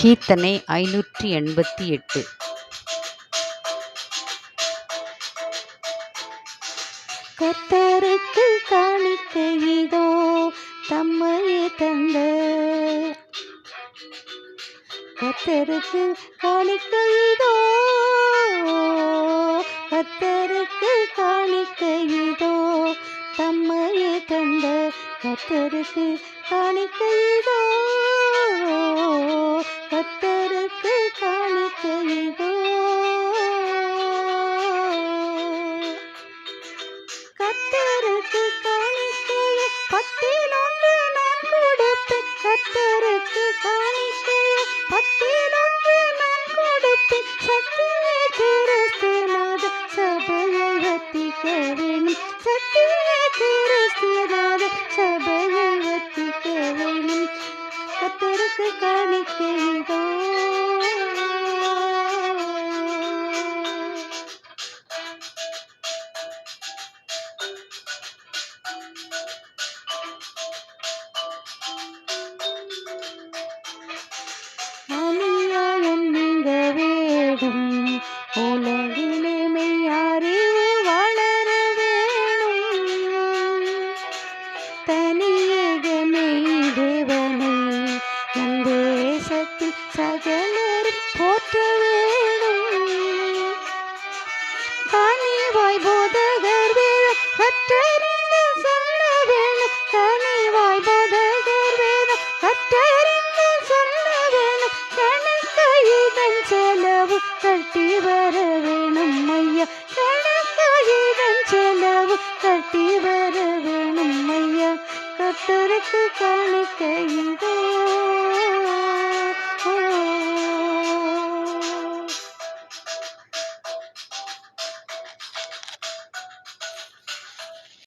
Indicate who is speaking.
Speaker 1: கீர்த்தனை 588.
Speaker 2: கர்த்தருக்கு காணிக்கை இதோ தம்மையே தந்த, கர்த்தருக்கு காணிக்கை இதோ, கர்த்தருக்கு காணிக்கை இதோ தம்மையே தந்த, கர்த்தருக்கு காணிக்கை இதோ, கர்த்தருக்கு காணிக்கை இதோ. கர்த்தருக்கு காணிக்கையை 10 நான் கொடுப்பேன், கர்த்தருக்கு காணிக்கையை 10 நான் கொடுப்பேன். சத்தியே கிறிஸ்துநாத சபையை வர்த்திக்க வேணும், சத்தியே கிறிஸ்துநாத சபையை வர்த்திக்க வேணும். கர்த்தருக்கு காணிக்கை இதோ. அநியாயம் நீங்க வேணும், உலகிலே மெய்யறிவு வளர வேணும். தனியேக மெய்தேவனை நம் தேசத்தில் சகலரும் போற்ற வேணும். கனிவாய் போதகர் வேதம் கற்றறிந்து சொல்ல வேணும், கனிவாய் போதகர் வேதம் கற்றறிந்து சொல்ல வேணும். கணக்கையுடன் செலவு கட்டி வர